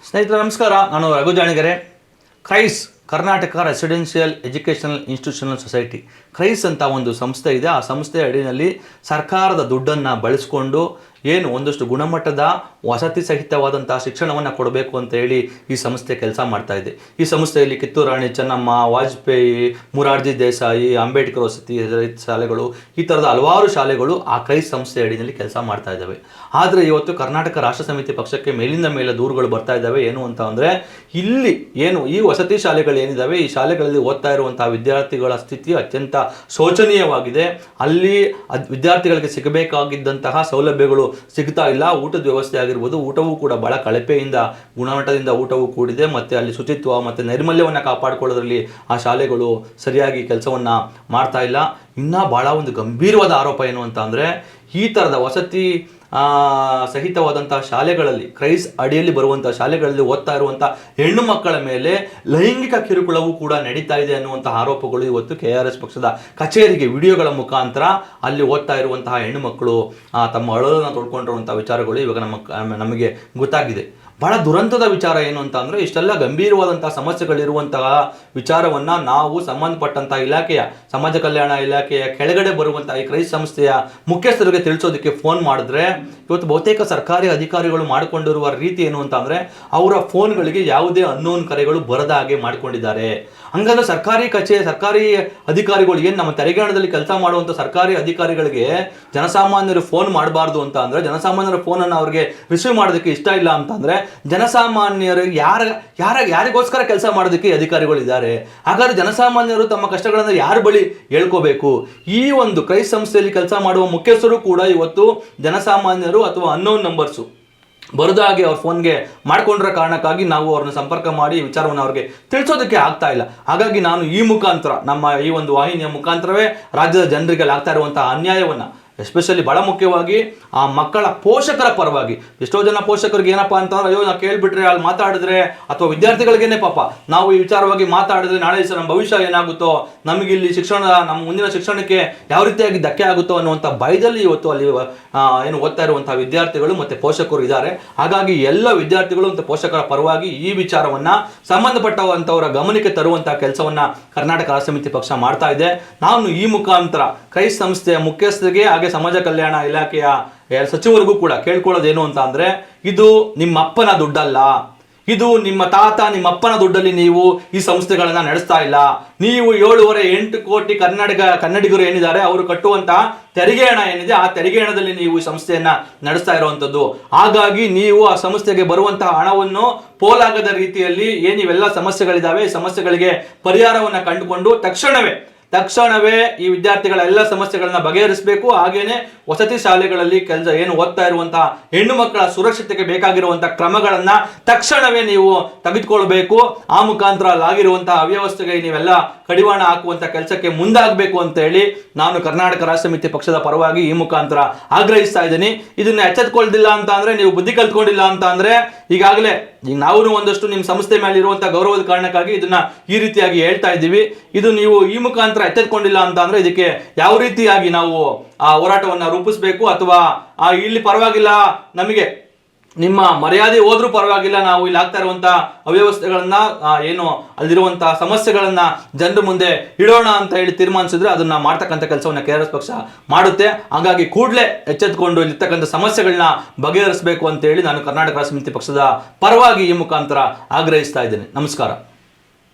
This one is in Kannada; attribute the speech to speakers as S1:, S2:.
S1: ಸ್ನೇಹಿತರೆ ನಮಸ್ಕಾರ. ನಾನು Raghu Janigere. KREIS Karnataka residential educational institutional society KREIS ಅಂತ ಒಂದು ಸಂಸ್ಥೆ ಇದೆ. ಆ ಸಂಸ್ಥೆಯ ಅಡಿಯಲ್ಲಿ ಸರ್ಕಾರದ ದುಡ್ಡನ್ನು ಬಳಸಿಕೊಂಡು ಏನು ಒಂದಷ್ಟು ಗುಣಮಟ್ಟದ ವಸತಿ ಸಹಿತವಾದಂತಹ ಶಿಕ್ಷಣವನ್ನು ಕೊಡಬೇಕು ಅಂತ ಹೇಳಿ ಈ ಸಂಸ್ಥೆ ಕೆಲಸ ಮಾಡ್ತಾ ಇದೆ. ಈ ಸಂಸ್ಥೆಯಲ್ಲಿ ಕಿತ್ತೂರು ರಾಣಿ ಚೆನ್ನಮ್ಮ, ವಾಜಪೇಯಿ, ಮೊರಾರ್ಜಿ ದೇಸಾಯಿ, ಅಂಬೇಡ್ಕರ್ ವಸತಿ ಶಾಲೆಗಳು, ಈ ಥರದ ಹಲವಾರು ಶಾಲೆಗಳು ಆ ಕ್ರೈಸ್ ಸಂಸ್ಥೆ ಅಡಿಯಲ್ಲಿ ಕೆಲಸ ಮಾಡ್ತಾ ಇದ್ದಾವೆ. ಆದರೆ ಇವತ್ತು ಕರ್ನಾಟಕ ರಾಷ್ಟ್ರ ಸಮಿತಿ ಪಕ್ಷಕ್ಕೆ ಮೇಲಿಂದ ಮೇಲೆ ದೂರುಗಳು ಬರ್ತಾ ಇದ್ದಾವೆ. ಏನು ಅಂತ ಅಂದರೆ, ಇಲ್ಲಿ ಏನು ಈ ವಸತಿ ಶಾಲೆಗಳು ಏನಿದ್ದಾವೆ, ಈ ಶಾಲೆಗಳಲ್ಲಿ ಓದ್ತಾ ಇರುವಂತಹ ವಿದ್ಯಾರ್ಥಿಗಳ ಸ್ಥಿತಿ ಅತ್ಯಂತ ಶೋಚನೀಯವಾಗಿದೆ. ಅಲ್ಲಿ ವಿದ್ಯಾರ್ಥಿಗಳಿಗೆ ಸಿಗಬೇಕಾಗಿದ್ದಂತಹ ಸೌಲಭ್ಯಗಳು ಸಿಗ್ತಾ ಇಲ್ಲ. ಊಟದ ವ್ಯವಸ್ಥೆ ಆಗಿರ್ಬೋದು, ಊಟವೂ ಕೂಡ ಬಹಳ ಕಳಪೆಯಿಂದ ಗುಣಮಟ್ಟದಿಂದ ಊಟವೂ ಕೂಡಿದೆ. ಮತ್ತು ಅಲ್ಲಿ ಶುಚಿತ್ವ ಮತ್ತು ನೈರ್ಮಲ್ಯವನ್ನು ಕಾಪಾಡಿಕೊಳ್ಳೋದ್ರಲ್ಲಿ ಆ ಶಾಲೆಗಳು ಸರಿಯಾಗಿ ಕೆಲಸವನ್ನು ಮಾಡ್ತಾ ಇಲ್ಲ. ಇನ್ನೂ ಭಾಳ ಒಂದು ಗಂಭೀರವಾದ ಆರೋಪ ಏನು ಅಂತ ಅಂದರೆ, ಈ ಥರದ ವಸತಿ ಸಹಿತವಾದಂಥ ಶಾಲೆಗಳಲ್ಲಿ, ಕ್ರೈಸ್ ಅಡಿಯಲ್ಲಿ ಬರುವಂಥ ಶಾಲೆಗಳಲ್ಲಿ ಓದ್ತಾ ಇರುವಂಥ ಹೆಣ್ಣು ಮಕ್ಕಳ ಮೇಲೆ ಲೈಂಗಿಕ ಕಿರುಕುಳವೂ ಕೂಡ ನಡೀತಾ ಇದೆ ಅನ್ನುವಂಥ ಆರೋಪಗಳು ಇವತ್ತು KRS ಪಕ್ಷದ ಕಚೇರಿಗೆ ವಿಡಿಯೋಗಳ ಮುಖಾಂತರ ಅಲ್ಲಿ ಓದ್ತಾ ಇರುವಂತಹ ಹೆಣ್ಣು ಮಕ್ಕಳು ತಮ್ಮ ಅಳಲನ್ನು ತೊಡ್ಕೊಂಡಿರುವಂಥ ವಿಚಾರಗಳು ಇವಾಗ ನಮಗೆ ಗೊತ್ತಾಗಿದೆ. ಬಹಳ ದುರಂತದ ವಿಚಾರ ಏನು ಅಂತ ಅಂದರೆ, ಇಷ್ಟೆಲ್ಲ ಗಂಭೀರವಾದಂಥ ಸಮಸ್ಯೆಗಳಿರುವಂತಹ ವಿಚಾರವನ್ನು ನಾವು ಸಂಬಂಧಪಟ್ಟಂಥ ಇಲಾಖೆಯ ಸಮಾಜ ಕಲ್ಯಾಣ ಇಲಾಖೆಯ ಕೆಳಗಡೆ ಬರುವಂಥ ಈ ಕ್ರೈಸ್ ಸಂಸ್ಥೆಯ ಮುಖ್ಯಸ್ಥರಿಗೆ ತಿಳಿಸೋದಕ್ಕೆ ಫೋನ್ ಮಾಡಿದ್ರೆ, ಇವತ್ತು ಬಹುತೇಕ ಸರ್ಕಾರಿ ಅಧಿಕಾರಿಗಳು ಮಾಡಿಕೊಂಡಿರುವ ರೀತಿ ಏನು ಅಂತ ಅಂದರೆ, ಅವರ ಫೋನ್ಗಳಿಗೆ ಯಾವುದೇ ಅನ್ನೋನ್ ಕರೆಗಳು ಬರದ ಹಾಗೆ ಮಾಡಿಕೊಂಡಿದ್ದಾರೆ. ಹಂಗಂದ್ರೆ ಸರ್ಕಾರಿ ಅಧಿಕಾರಿಗಳು ಏನು ನಮ್ಮ ತೆರಿಗೆ ಹಣದಲ್ಲಿ ಕೆಲಸ ಮಾಡುವಂಥ ಸರ್ಕಾರಿ ಅಧಿಕಾರಿಗಳಿಗೆ ಜನಸಾಮಾನ್ಯರು ಫೋನ್ ಮಾಡಬಾರ್ದು ಅಂತ ಅಂದರೆ, ಜನಸಾಮಾನ್ಯರ ಫೋನನ್ನು ಅವ್ರಿಗೆ ರಿಸೀವ್ ಮಾಡೋದಕ್ಕೆ ಇಷ್ಟ ಇಲ್ಲ ಅಂತಂದರೆ, ಜನಸಾಮಾನ್ಯರು ಯಾರಿಗೋಸ್ಕರ ಕೆಲಸ ಮಾಡೋದಕ್ಕೆ ಅಧಿಕಾರಿಗಳು ಇದ್ದಾರೆ? ಹಾಗಾದ್ರೆ ಜನಸಾಮಾನ್ಯರು ತಮ್ಮ ಕಷ್ಟಗಳನ್ನು ಯಾರ ಬಳಿ ಹೇಳ್ಕೋಬೇಕು? ಈ ಒಂದು ಕ್ರೈಸ್ ಸಂಸ್ಥೆಯಲ್ಲಿ ಕೆಲಸ ಮಾಡುವ ಮುಖ್ಯಸ್ಥರು ಕೂಡ ಇವತ್ತು ಜನಸಾಮಾನ್ಯರು ಅಥವಾ ಅನ್ನೋನ್ ನಂಬರ್ಸು ಬರದ ಹಾಗೆ ಅವ್ರ ಫೋನ್ಗೆ ಮಾಡ್ಕೊಂಡಿರೋ ಕಾರಣಕ್ಕಾಗಿ ನಾವು ಅವ್ರನ್ನ ಸಂಪರ್ಕ ಮಾಡಿ ವಿಚಾರವನ್ನು ಅವ್ರಿಗೆ ತಿಳಿಸೋದಕ್ಕೆ ಆಗ್ತಾ ಇಲ್ಲ. ಹಾಗಾಗಿ ನಾನು ಈ ಮುಖಾಂತರ, ನಮ್ಮ ಈ ಒಂದು ವಾಹಿನಿಯ ಮುಖಾಂತರವೇ ರಾಜ್ಯದ ಜನರಿಗೆ ಆಗ್ತಾ ಇರುವಂತಹ ಅನ್ಯಾಯವನ್ನು, ಎಸ್ಪೆಷಲಿ ಬಹಳ ಮುಖ್ಯವಾಗಿ ಆ ಮಕ್ಕಳ ಪೋಷಕರ ಪರವಾಗಿ, ಎಷ್ಟೋ ಜನ ಪೋಷಕರಿಗೆ ಏನಪ್ಪ ಅಂತಂದ್ರೆ, ಅಯ್ಯೋ ನಾವು ಕೇಳ್ಬಿಟ್ರೆ ಅಲ್ಲಿ ಮಾತಾಡಿದ್ರೆ, ಅಥವಾ ವಿದ್ಯಾರ್ಥಿಗಳಿಗೇನೆ ಪಾಪ ನಾವು ಈ ವಿಚಾರವಾಗಿ ಮಾತಾಡಿದ್ರೆ ನಾಳೆ ದಿವಸ ನಮ್ಮ ಭವಿಷ್ಯ ಏನಾಗುತ್ತೋ, ನಮಗಿಲ್ಲಿ ನಮ್ಮ ಮುಂದಿನ ಶಿಕ್ಷಣಕ್ಕೆ ಯಾವ ರೀತಿಯಾಗಿ ಧಕ್ಕೆ ಆಗುತ್ತೋ ಅನ್ನುವಂಥ ಭಯದಲ್ಲಿ ಇವತ್ತು ಅಲ್ಲಿ ಏನು ಓದ್ತಾ ಇರುವಂತಹ ವಿದ್ಯಾರ್ಥಿಗಳು ಮತ್ತು ಪೋಷಕರು ಇದ್ದಾರೆ. ಹಾಗಾಗಿ ಎಲ್ಲ ವಿದ್ಯಾರ್ಥಿಗಳು ಮತ್ತು ಪೋಷಕರ ಪರವಾಗಿ ಈ ವಿಚಾರವನ್ನು ಸಂಬಂಧಪಟ್ಟವಂಥವರ ಗಮನಕ್ಕೆ ತರುವಂತಹ ಕೆಲಸವನ್ನು ಕರ್ನಾಟಕ ರಾಷ್ಟ್ರ ಸಮಿತಿ ಪಕ್ಷ ಮಾಡ್ತಾ ಇದೆ. ನಾನು ಈ ಮುಖಾಂತರ ಕ್ರೈಸ್ ಸಂಸ್ಥೆಯ ಮುಖ್ಯಸ್ಥರಿಗೆ ಹಾಗೆ ಸಮಾಜ ಕಲ್ಯಾಣ ಇಲಾಖೆಯ ಸಚಿವರಿಗೂ ಕೂಡ ಕೇಳ್ಕೊಳ್ಳೋದೇನು ಅಂತ ಅಂದರೆ, ಇದು ನಿಮ್ಮ ಅಪ್ಪನ ದುಡ್ಡಲ್ಲ, ಇದು ನಿಮ್ಮ ತಾತ ನಿಮ್ಮ ಅಪ್ಪನ ದುಡ್ಡಲ್ಲಿ ನೀವು ಈ ಸಂಸ್ಥೆಗಳನ್ನ ನಡೆಸ್ತಾ ಇಲ್ಲ. ನೀವು 7.5-8 ಕೋಟಿ ಕನ್ನಡಿಗರು ಏನಿದ್ದಾರೆ, ಅವರು ಕಟ್ಟುವಂತಹ ತೆರಿಗೆ ಹಣ ಏನಿದೆ, ಆ ತೆರಿಗೆ ಹಣದಲ್ಲಿ ನೀವು ಈ ಸಂಸ್ಥೆಯನ್ನ ನಡೆಸ್ತಾ ಇರುವಂಥದ್ದು. ಹಾಗಾಗಿ ನೀವು ಆ ಸಂಸ್ಥೆಗೆ ಬರುವಂತಹ ಹಣವನ್ನು ಪೋಲಾಗದ ರೀತಿಯಲ್ಲಿ ಇವೆಲ್ಲ ಸಮಸ್ಯೆಗಳಿದ್ದಾವೆ, ಈ ಸಮಸ್ಯೆಗಳಿಗೆ ಪರಿಹಾರವನ್ನು ಕಂಡುಕೊಂಡು ತಕ್ಷಣವೇ ಈ ವಿದ್ಯಾರ್ಥಿಗಳ ಎಲ್ಲ ಸಮಸ್ಯೆಗಳನ್ನ ಬಗೆಹರಿಸಬೇಕು. ಹಾಗೇನೆ ವಸತಿ ಶಾಲೆಗಳಲ್ಲಿ ಏನು ಓದ್ತಾ ಇರುವಂತಹ ಹೆಣ್ಣು ಮಕ್ಕಳ ಸುರಕ್ಷತೆಗೆ ಬೇಕಾಗಿರುವಂತಹ ಕ್ರಮಗಳನ್ನ ತಕ್ಷಣವೇ ನೀವು ತೆಗೆದುಕೊಳ್ಬೇಕು. ಆ ಮುಖಾಂತರ ಆಗಿರುವಂತಹ ಅವ್ಯವಸ್ಥೆಗೆ ನೀವೆಲ್ಲ ಕಡಿವಾಣ ಹಾಕುವಂತ ಕೆಲಸಕ್ಕೆ ಮುಂದಾಗಬೇಕು ಅಂತ ಹೇಳಿ ನಾನು ಕರ್ನಾಟಕ ರಾಷ್ಟ್ರ ಸಮಿತಿ ಪಕ್ಷದ ಪರವಾಗಿ ಈ ಮುಖಾಂತರ ಆಗ್ರಹಿಸ್ತಾ ಇದ್ದೀನಿ. ಇದನ್ನ ಎಚ್ಚೆತ್ಕೊಳ್ದಿಲ್ಲ ಅಂತ ಅಂದ್ರೆ, ನೀವು ಬುದ್ಧಿ ಕಲ್ತ್ಕೊಂಡಿಲ್ಲ ಅಂತ ಅಂದ್ರೆ, ಈಗಾಗಲೇ ಈಗ ನಾವು ಒಂದಷ್ಟು ನಿಮ್ಮ ಸಂಸ್ಥೆ ಮೇಲೆ ಇರುವಂತಹ ಗೌರವದ ಕಾರಣಕ್ಕಾಗಿ ಇದನ್ನ ಈ ರೀತಿಯಾಗಿ ಹೇಳ್ತಾ ಇದ್ದೀವಿ. ಇದು ನೀವು ಈ ಮುಖಾಂತರ ಎಚ್ಚೆತ್ಕೊಂಡಿಲ್ಲ ಅಂತ ಅಂದ್ರೆ, ಇದಕ್ಕೆ ಯಾವ ರೀತಿಯಾಗಿ ನಾವು ಆ ಹೋರಾಟವನ್ನು ರೂಪಿಸಬೇಕು, ಅಥವಾ ಇಲ್ಲಿ ಪರವಾಗಿಲ್ಲ, ನಮಗೆ ನಿಮ್ಮ ಮರ್ಯಾದೆ ಹೋದ್ರೂ ಪರವಾಗಿಲ್ಲ, ನಾವು ಇಲ್ಲಿ ಆಗ್ತಾ ಇರುವಂತಹ ಅವ್ಯವಸ್ಥೆಗಳನ್ನ ಏನು ಅಲ್ಲಿರುವಂತಹ ಸಮಸ್ಯೆಗಳನ್ನ ಜನರ ಮುಂದೆ ಇಡೋಣ ಅಂತ ಹೇಳಿ ತೀರ್ಮಾನಿಸಿದ್ರೆ, ಅದನ್ನ ಮಾಡ್ತಕ್ಕಂಥ ಕೆಲಸವನ್ನ KRS ಪಕ್ಷ ಮಾಡುತ್ತೆ. ಹಾಗಾಗಿ ಕೂಡಲೇ ಎಚ್ಚೆತ್ಕೊಂಡು ಇಲ್ಲಿರ್ತಕ್ಕಂಥ ಸಮಸ್ಯೆಗಳನ್ನ ಬಗೆಹರಿಸಬೇಕು ಅಂತ ಹೇಳಿ ನಾನು ಕರ್ನಾಟಕ ರಾಷ್ಟ್ರ ಸಮಿತಿ ಪಕ್ಷದ ಪರವಾಗಿ ಈ ಮುಖಾಂತರ ಆಗ್ರಹಿಸ್ತಾ ಇದ್ದೇನೆ. ನಮಸ್ಕಾರ.